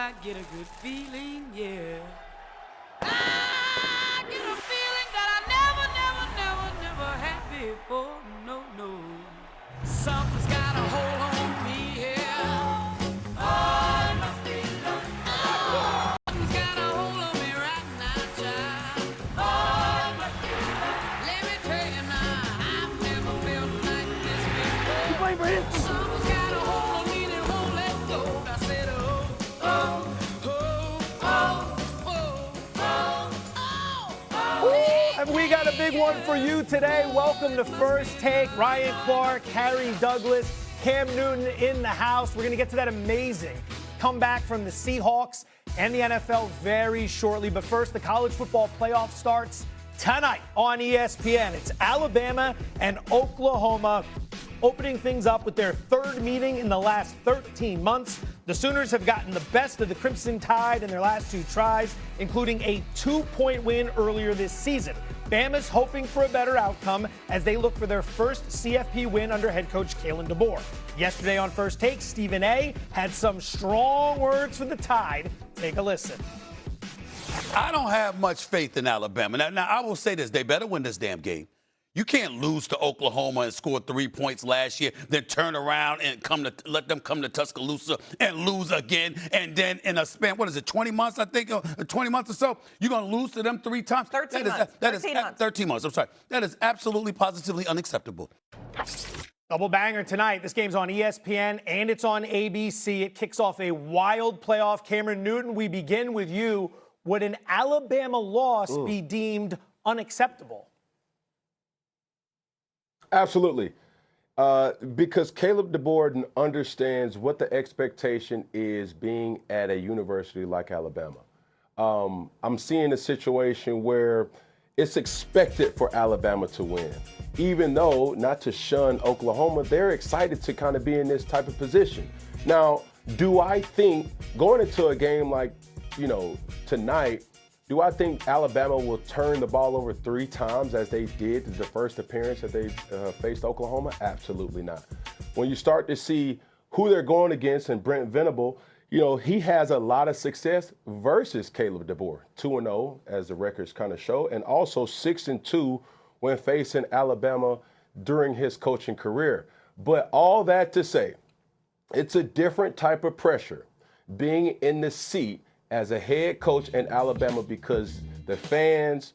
I get a good feeling, yeah. I get a feeling that I never had before. No, no. Something's got a hold on me here. Oh, it must be love. Oh, something's got a hold on me right now, child. Oh, it must be love. Let me tell you now, I've never felt like this before. You playing for him? Something's got a hold on me that won't let go. I said, oh, oh, oh, oh, oh, oh, oh. And we got a big one for you today. Welcome to First Take. Ryan Clark, Harry Douglas, Cam Newton in the house. We're going to get to that amazing comeback from the Seahawks and the NFL very shortly. But first, the college football playoff starts tonight on ESPN. It's Alabama and Oklahoma opening things up with their third meeting in the last 13 months. The Sooners have gotten the best of the Crimson Tide in their last two tries, including a 2-point win earlier this season. Bama's hoping for a better outcome as they look for their first CFP win under head coach Kalen DeBoer. Yesterday on First Take, Stephen A. had some strong words for the Tide. Take a listen. I don't have much faith in Alabama. Now, I will say this. They better win this damn game. You can't lose to Oklahoma and score 3 points last year, then turn around and let them come to Tuscaloosa and lose again. And then in a span, 20 months, I think, 20 months or so, you're going to lose to them 3 times? 13 months. 13 months, I'm sorry. That is absolutely, positively unacceptable. Double banger tonight. This game's on ESPN and it's on ABC. It kicks off a wild playoff. Cameron Newton, we begin with you. Would an Alabama loss be deemed unacceptable? Absolutely. Because Caleb DeBoer understands what the expectation is being at a university like Alabama. I'm seeing a situation where it's expected for Alabama to win. Even though, not to shun Oklahoma, they're excited to kind of be in this type of position. Now, do I think going into a game like, tonight, do I think Alabama will turn the ball over 3 times as they did the first appearance that they faced Oklahoma? Absolutely not. When you start to see who they're going against and Brent Venable, he has a lot of success versus Caleb DeBoer, 2-0 as the records kind of show, and also 6-2 when facing Alabama during his coaching career. But all that to say, it's a different type of pressure being in the seat as a head coach in Alabama because the fans,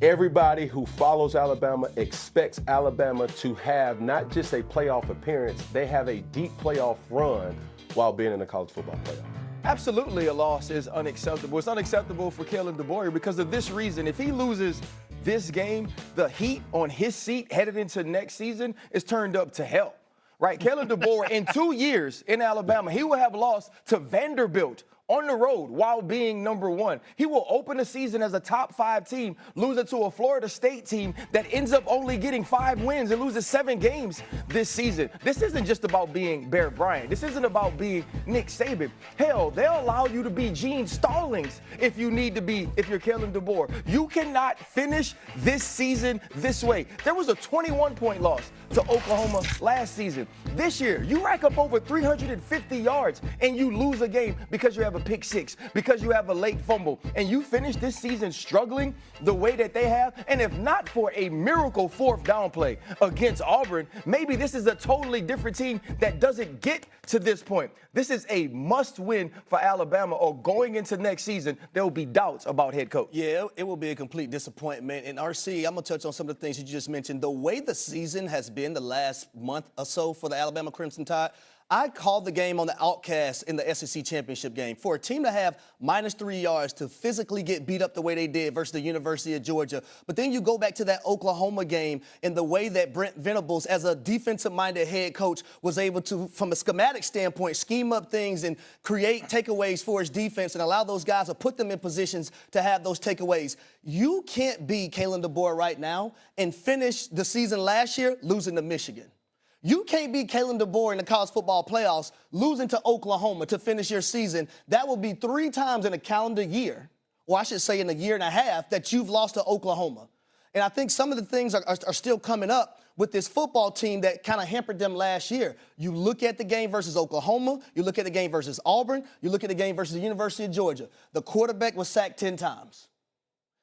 everybody who follows Alabama expects Alabama to have not just a playoff appearance, they have a deep playoff run while being in the college football playoff. Absolutely, a loss is unacceptable. It's unacceptable for Kalen DeBoer because of this reason. If he loses this game, the heat on his seat headed into next season is turned up to hell. Right? Kalen DeBoer, in 2 years in Alabama, he will have lost to Vanderbilt on the road while being number 1. He will open the season as a top 5 team, lose it to a Florida State team that ends up only getting 5 wins and loses 7 games this season. This isn't just about being Bear Bryant. This isn't about being Nick Saban. Hell, they'll allow you to be Gene Stallings if you need to be, if you're Kalen DeBoer. You cannot finish this season this way. There was a 21-point loss to Oklahoma last season. This year, you rack up over 350 yards and you lose a game because you have a pick 6, because you have a late fumble, and you finish this season struggling the way that they have. And if not for a miracle 4th down play against Auburn, maybe this is a totally different team that doesn't get to this point. This is a must win for Alabama, or going into next season, there will be doubts about head coach. Yeah, it will be a complete disappointment. And RC, I'm going to touch on some of the things you just mentioned. The way the season has been the last month or so for the Alabama Crimson Tide, I called the game on the outcast in the SEC championship game. For a team to have -3 yards to physically get beat up the way they did versus the University of Georgia. But then you go back to that Oklahoma game and the way that Brent Venables, as a defensive-minded head coach, was able to, from a schematic standpoint, scheme up things and create takeaways for his defense and allow those guys to put them in positions to have those takeaways. You can't be Kalen DeBoer right now and finish the season last year losing to Michigan. You can't be Kalen DeBoer in the college football playoffs, losing to Oklahoma to finish your season. That will be 3 times in a calendar year, or I should say in a year and a half, that you've lost to Oklahoma. And I think some of the things are still coming up with this football team that kind of hampered them last year. You look at the game versus Oklahoma, you look at the game versus Auburn, you look at the game versus the University of Georgia. The quarterback was sacked 10 times.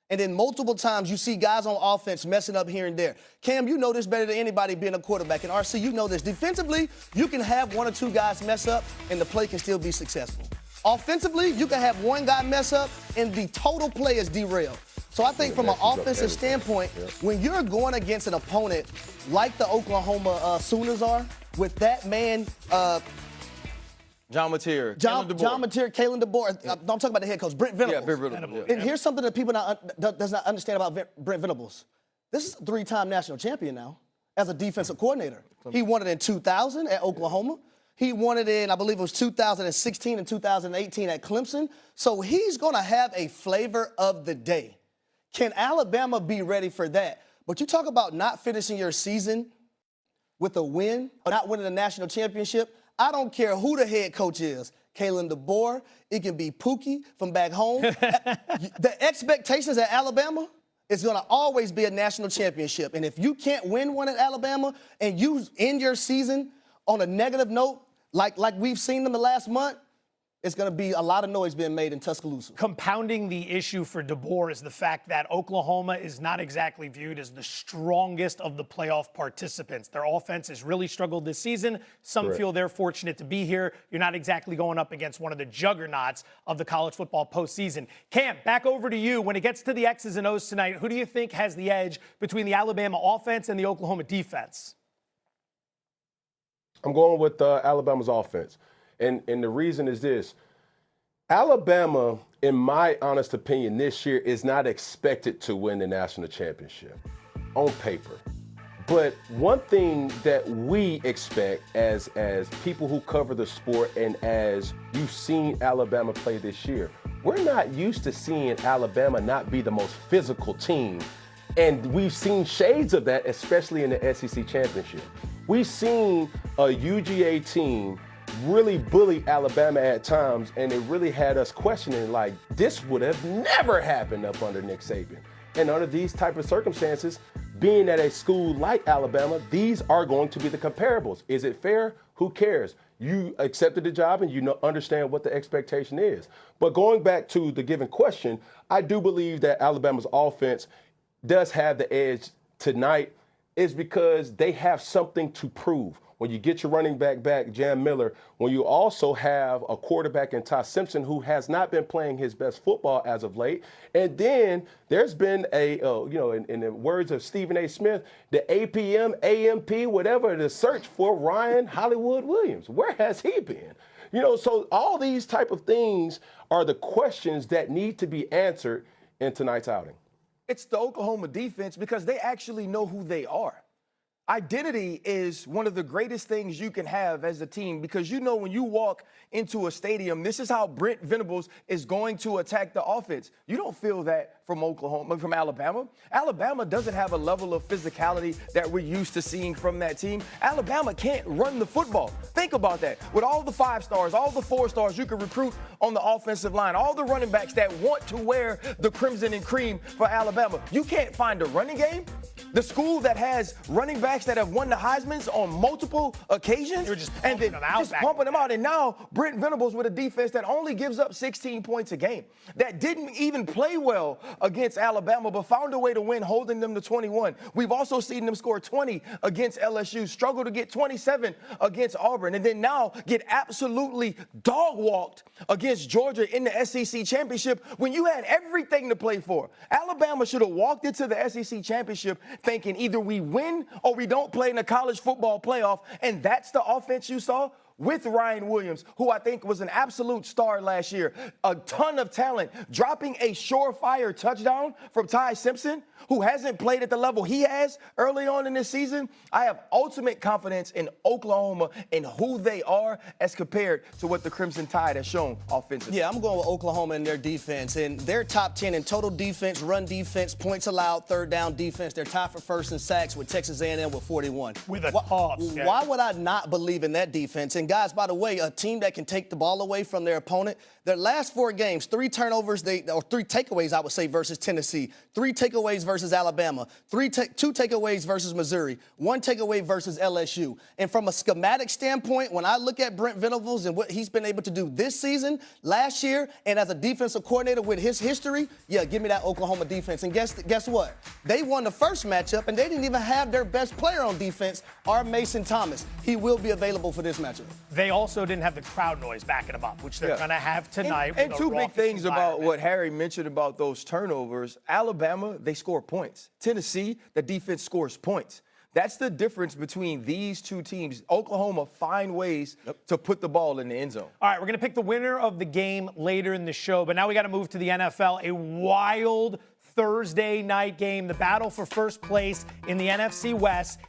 And then multiple times you see guys on offense messing up here and there. Cam, you know this better than anybody being a quarterback. And RC, you know this. Defensively, you can have one or two guys mess up and the play can still be successful. Offensively, you can have one guy mess up and the total play is derailed. So I think from an offensive standpoint, when you're going against an opponent like the Oklahoma Sooners are, with that man, John Mateer, Kalen DeBoer. I'm talking about the head coach, Brent Venables. Yeah, Brent Venables. And here's something that people does not understand about Brent Venables. This is a 3-time national champion now as a defensive coordinator. He won it in 2000 at Oklahoma. He won it in, I believe it was 2016 and 2018 at Clemson. So he's going to have a flavor of the day. Can Alabama be ready for that? But you talk about not finishing your season with a win or not winning a national championship. I don't care who the head coach is. Kalen DeBoer, it can be Pookie from back home. The expectations at Alabama is going to always be a national championship. And if you can't win one at Alabama and you end your season on a negative note, like we've seen in the last month, it's going to be a lot of noise being made in Tuscaloosa. Compounding the issue for DeBoer is the fact that Oklahoma is not exactly viewed as the strongest of the playoff participants. Their offense has really struggled this season. Some feel they're fortunate to be here. You're not exactly going up against one of the juggernauts of the college football postseason. Cam, back over to you. When it gets to the X's and O's tonight, who do you think has the edge between the Alabama offense and the Oklahoma defense? I'm going with Alabama's offense. And the reason is this. Alabama, in my honest opinion, this year is not expected to win the national championship on paper. But one thing that we expect as people who cover the sport and as you've seen Alabama play this year, we're not used to seeing Alabama not be the most physical team. And we've seen shades of that, especially in the SEC championship. We've seen a UGA team really bully Alabama at times, and it really had us questioning, like, this would have never happened up under Nick Saban. And under these type of circumstances, being at a school like Alabama, these are going to be the comparables. Is it fair? Who cares? You accepted the job and you understand what the expectation is. But going back to the given question, I do believe that Alabama's offense does have the edge tonight, is because they have something to prove. When you get your running back, Jam Miller, when you also have a quarterback in Ty Simpson who has not been playing his best football as of late, and then there's been in the words of Stephen A. Smith, the APM, AMP, whatever, the search for Ryan Hollywood Williams. Where has he been? So all these type of things are the questions that need to be answered in tonight's outing. It's the Oklahoma defense because they actually know who they are. Identity is one of the greatest things you can have as a team because when you walk into a stadium, this is how Brent Venables is going to attack the offense. You don't feel that from Alabama. Alabama doesn't have a level of physicality that we're used to seeing from that team. Alabama can't run the football. Think about that. With all the 5 stars, all the 4 stars you can recruit on the offensive line, all the running backs that want to wear the crimson and cream for Alabama, you can't find a running game. The school that has running backs that have won the Heismans on multiple occasions. You're just pumping them out. And now Brent Venables with a defense that only gives up 16 points a game, that didn't even play well against Alabama, but found a way to win, holding them to 21. We've also seen them score 20 against LSU, struggle to get 27 against Auburn, and then now get absolutely dog-walked against Georgia in the SEC championship when you had everything to play for. Alabama should have walked into the SEC championship thinking either we win or we don't play in the college football playoff, and that's the offense you saw with Ryan Williams, who I think was an absolute star last year. A ton of talent, dropping a surefire touchdown from Ty Simpson, who hasn't played at the level he has early on in this season. I have ultimate confidence in Oklahoma and who they are as compared to what the Crimson Tide has shown offensively. Yeah, I'm going with Oklahoma and their defense. And they're top 10 in total defense, run defense, points allowed, third down defense. They're tied for first in sacks with Texas A&M with 41. With a toss. Why would I not believe in that defense? And And guys, by the way, a team that can take the ball away from their opponent, their last 4 games, 3 turnovers, or 3 takeaways, I would say, versus Tennessee, 3 takeaways versus Alabama, 2 takeaways versus Missouri, 1 takeaway versus LSU. And from a schematic standpoint, when I look at Brent Venables and what he's been able to do this season, last year, and as a defensive coordinator with his history, yeah, give me that Oklahoma defense. And guess what? They won the first matchup, and they didn't even have their best player on defense, our Mason Thomas. He will be available for this matchup. They also didn't have the crowd noise backing them up, which they're going to have tonight. And with a 2 big raucous things about environment. what Harry mentioned about those turnovers. Alabama, they score points. Tennessee, the defense scores points. That's the difference between these 2 teams. Oklahoma find ways to put the ball in the end zone. All right, we're going to pick the winner of the game later in the show, but now we got to move to the NFL. A wild Thursday night game, the battle for first place in the NFC West.